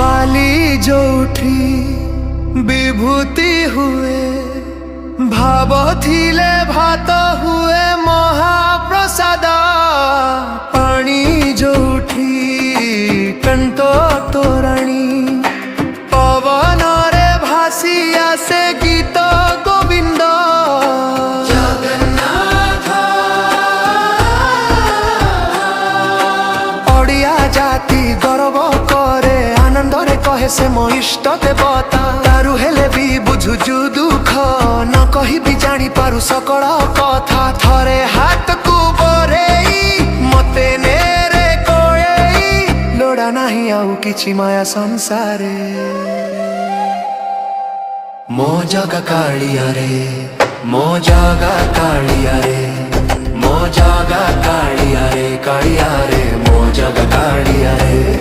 बाली जोठी विभूति हुए भाव थिले भात हुए महाप्रसाद पानी जोठी कंठ तोराणी पवन रे भासी आसे गीत गोविंद जगन्नाथ ओडिया जाति गर्व करे आनंद रे कहे से मो इष्ट देवता तारु हेले भी बुझुजु दुख न कहि भी जानी पारु सकल कथा थरे हाथ को बरेई मते नेरे कोएई लोड़ा नहीं आउ किछि माया संसारे मो जगा कालिया रे मो जगा कालिया रे मो जगा कालिया रे कालिया रे मो जगा कालिया रे।